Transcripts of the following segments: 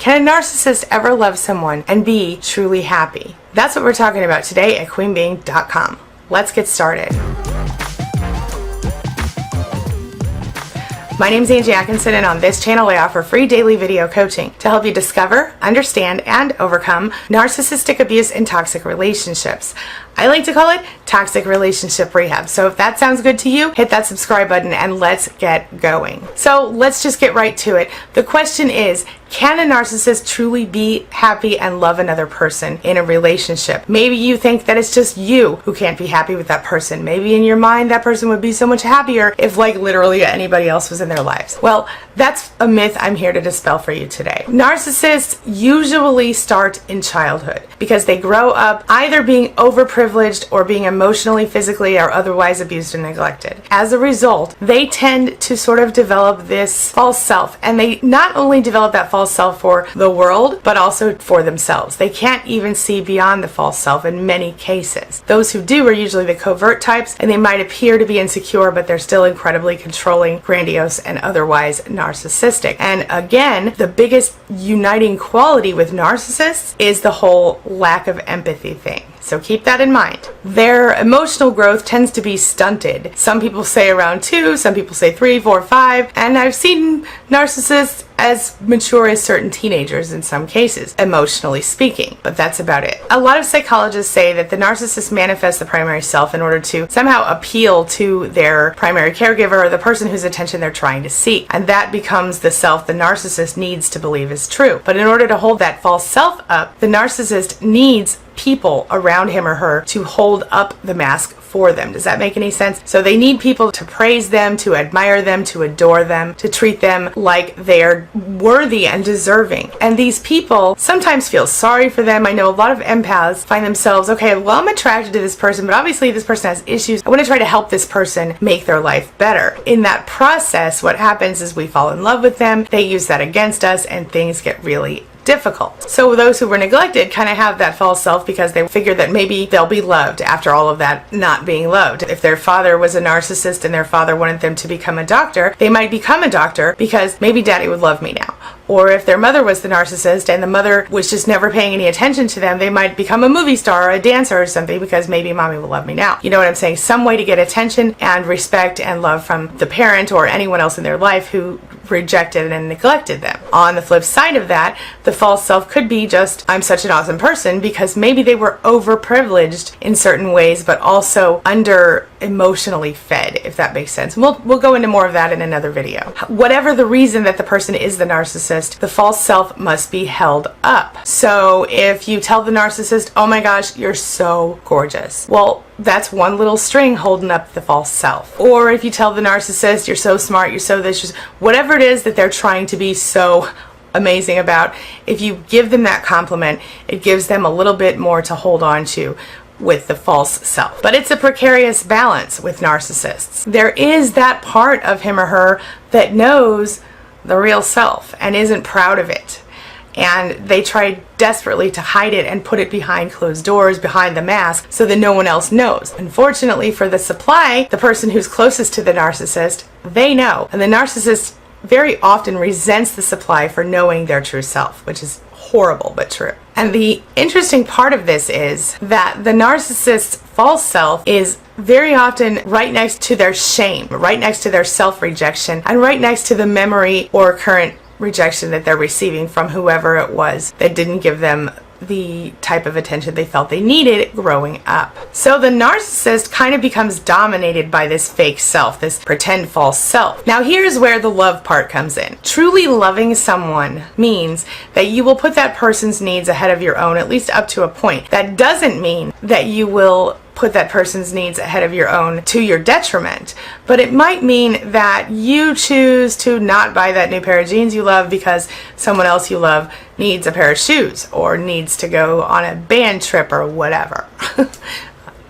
can a narcissist ever love someone and be truly happy? That's what we're talking about today at queenbeing.com. Let's get started. My name is Angie Atkinson, and on this channel I offer free daily video coaching to help you discover, understand, and overcome narcissistic abuse and toxic relationships. I like to call it toxic relationship rehab. So if that sounds good to you, hit that subscribe button and let's get going. So let's just get right to it. The question is, can a narcissist truly be happy and love another person in a relationship? Maybe you think that it's just you who can't be happy with that person. Maybe in your mind that person would be so much happier if like literally anybody else was in their lives. Well, that's a myth I'm here to dispel for you today. Narcissists usually start in childhood because they grow up either being overprivileged or being emotionally, physically, or otherwise abused and neglected. As a result, they tend to sort of develop this false self, and they not only develop that false self for the world, but also for themselves. They can't even see beyond the false self in many cases. Those who do are usually the covert types, and they might appear to be insecure, but they're still incredibly controlling, grandiose, and otherwise narcissistic. And again, the biggest uniting quality with narcissists is the whole lack of empathy thing. So keep that in mind. Their emotional growth tends to be stunted. Some people say around 2, some people say 3, 4, 5, and I've seen narcissists as mature as certain teenagers in some cases, emotionally speaking, but that's about it. A lot of psychologists say that the narcissist manifests the primary self in order to somehow appeal to their primary caregiver or the person whose attention they're trying to seek, and that becomes the self the narcissist needs to believe is true. But in order to hold that false self up, the narcissist needs people around him or her to hold up the mask for them. Does that make any sense? So they need people to praise them, to admire them, to adore them, to treat them like they're worthy and deserving. And these people sometimes feel sorry for them. I know a lot of empaths find themselves, okay, well, I'm attracted to this person, but obviously this person has issues. I want to try to help this person make their life better. In that process, what happens is we fall in love with them, they use that against us, and things get really difficult. So those who were neglected kind of have that false self because they figure that maybe they'll be loved after all of that not being loved. If their father was a narcissist and their father wanted them to become a doctor, they might become a doctor because maybe daddy would love me now. Or if their mother was the narcissist and the mother was just never paying any attention to them, they might become a movie star or a dancer or something because maybe mommy will love me now. You know what I'm saying? Some way to get attention and respect and love from the parent or anyone else in their life who rejected and neglected them. On the flip side of that, the false self could be just, I'm such an awesome person, because maybe they were overprivileged in certain ways, but also under emotionally fed, if that makes sense. We'll go into more of that in another video. Whatever the reason that the person is the narcissist, the false self must be held up. So if you tell the narcissist, oh my gosh, you're so gorgeous, well, that's one little string holding up the false self. Or if you tell the narcissist, you're so smart, you're so this, whatever it is that they're trying to be so amazing about, if you give them that compliment, it gives them a little bit more to hold on to with the false self. But it's a precarious balance with narcissists. There is that part of him or her that knows the real self and isn't proud of it. And they try desperately to hide it and put it behind closed doors, behind the mask, so that no one else knows. Unfortunately for the supply, the person who's closest to the narcissist, they know. And the narcissist very often resents the supply for knowing their true self, which is horrible but true. And the interesting part of this is that the narcissist's false self is very often right next to their shame, right next to their self-rejection, and right next to the memory or current rejection that they're receiving from whoever it was that didn't give them the type of attention they felt they needed growing up. So the narcissist kind of becomes dominated by this fake self, this pretend false self. Now here's where the love part comes in. Truly loving someone means that you will put that person's needs ahead of your own, at least up to a point. That doesn't mean that you will put that person's needs ahead of your own to your detriment, but it might mean that you choose to not buy that new pair of jeans you love because someone else you love needs a pair of shoes or needs to go on a band trip or whatever.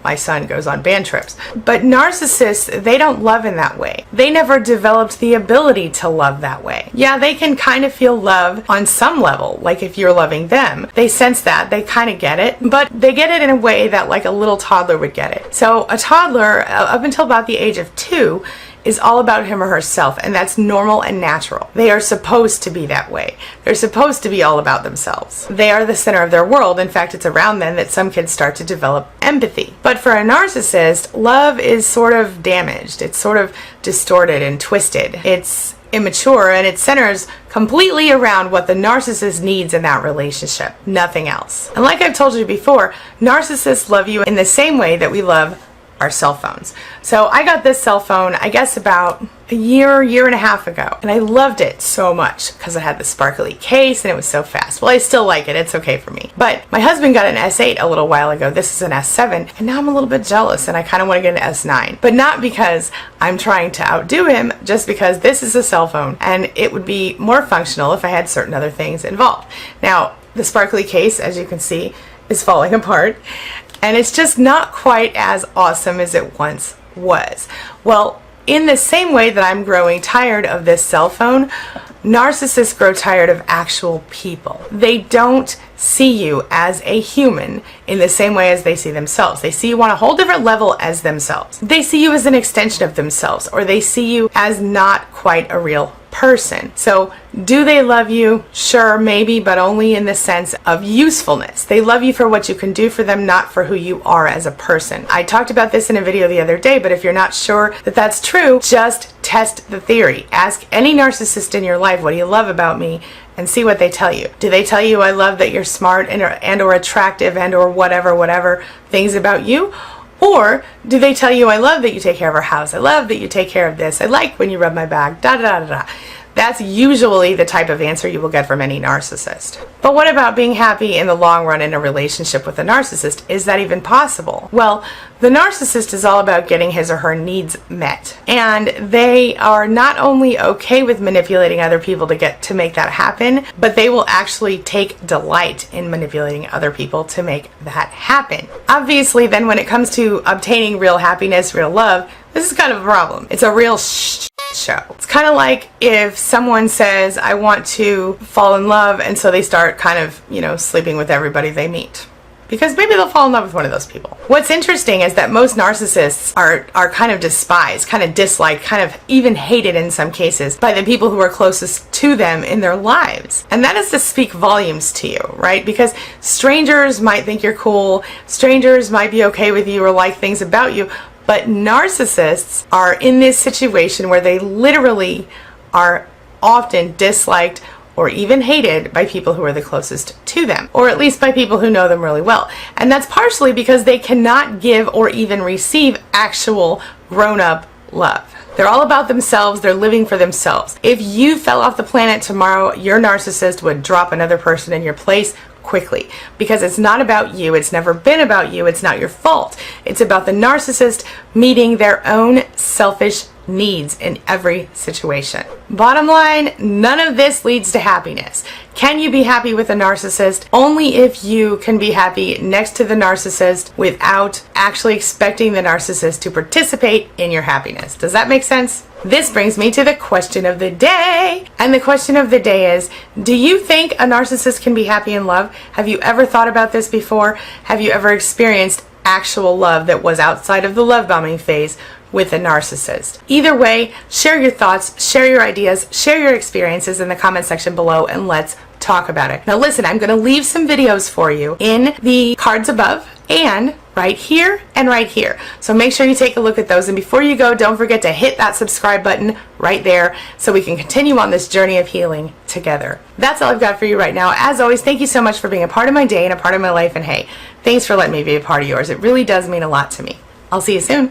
My son goes on band trips. But narcissists, they don't love in that way. They never developed the ability to love that way. Yeah, they can kind of feel love on some level, like if you're loving them. They sense that, they kind of get it, but they get it in a way that like a little toddler would get it. So a toddler, up until about the age of 2, is all about him or herself, and that's normal and natural. They are supposed to be that way. They're supposed to be all about themselves. They are the center of their world. In fact, it's around them that some kids start to develop empathy. But for a narcissist, love is sort of damaged. It's sort of distorted and twisted. It's immature, and it centers completely around what the narcissist needs in that relationship, nothing else. And like I've told you before, narcissists love you in the same way that we love our cell phones. So I got this cell phone, I guess about a year and a half ago, and I loved it so much because it had the sparkly case and it was so fast. Well, I still like it, it's okay for me. But my husband got an S8 a little while ago. This is an S7, and now I'm a little bit jealous and I kind of want to get an S9. But not because I'm trying to outdo him, just because this is a cell phone and it would be more functional if I had certain other things involved. Now, the sparkly case, as you can see, is falling apart, and it's just not quite as awesome as it once was. Well, in the same way that I'm growing tired of this cell phone, narcissists grow tired of actual people. They don't see you as a human in the same way as they see themselves. They see you on a whole different level as themselves. They see you as an extension of themselves, or they see you as not quite a real person. So do they love you? Sure, maybe, but only in the sense of usefulness. They love you for what you can do for them, not for who you are as a person. I talked about this in a video the other day, but if you're not sure that that's true, just test the theory. Ask any narcissist in your life, what do you love about me? And see what they tell you. Do they tell you, I love that you're smart and or attractive and or whatever things about you? Or do they tell you, I love that you take care of our house, I love that you take care of this, I like when you rub my back, da da da da. That's usually the type of answer you will get from any narcissist. But what about being happy in the long run in a relationship with a narcissist? Is that even possible? Well, the narcissist is all about getting his or her needs met. And they are not only okay with manipulating other people to make that happen, but they will actually take delight in manipulating other people to make that happen. Obviously, then when it comes to obtaining real happiness, real love, this is kind of a problem. It's a real show. It's kind of like if someone says, I want to fall in love, and so they start kind of, sleeping with everybody they meet. Because maybe they'll fall in love with one of those people. What's interesting is that most narcissists are kind of despised, kind of disliked, kind of even hated in some cases by the people who are closest to them in their lives. And that is to speak volumes to you, right? Because strangers might think you're cool, strangers might be okay with you or like things about you, but narcissists are in this situation where they literally are often disliked or even hated by people who are the closest to them, or at least by people who know them really well. And that's partially because they cannot give or even receive actual grown-up love. They're all about themselves, they're living for themselves. If you fell off the planet tomorrow, your narcissist would drop another person in your place quickly, because it's not about you, it's never been about you, it's not your fault. It's about the narcissist meeting their own selfish needs in every situation. Bottom line, none of this leads to happiness. Can you be happy with a narcissist? Only if you can be happy next to the narcissist without actually expecting the narcissist to participate in your happiness. Does that make sense? This brings me to the question of the day. And the question of the day is, do you think a narcissist can be happy in love? Have you ever thought about this before? Have you ever experienced actual love that was outside of the love bombing phase with a narcissist? Either way, share your thoughts, share your ideas, share your experiences in the comment section below, and let's talk about it. Now listen, I'm going to leave some videos for you in the cards above and right here and right here. So make sure you take a look at those. And before you go, don't forget to hit that subscribe button right there so we can continue on this journey of healing together. That's all I've got for you right now. As always, thank you so much for being a part of my day and a part of my life. And hey, thanks for letting me be a part of yours. It really does mean a lot to me. I'll see you soon.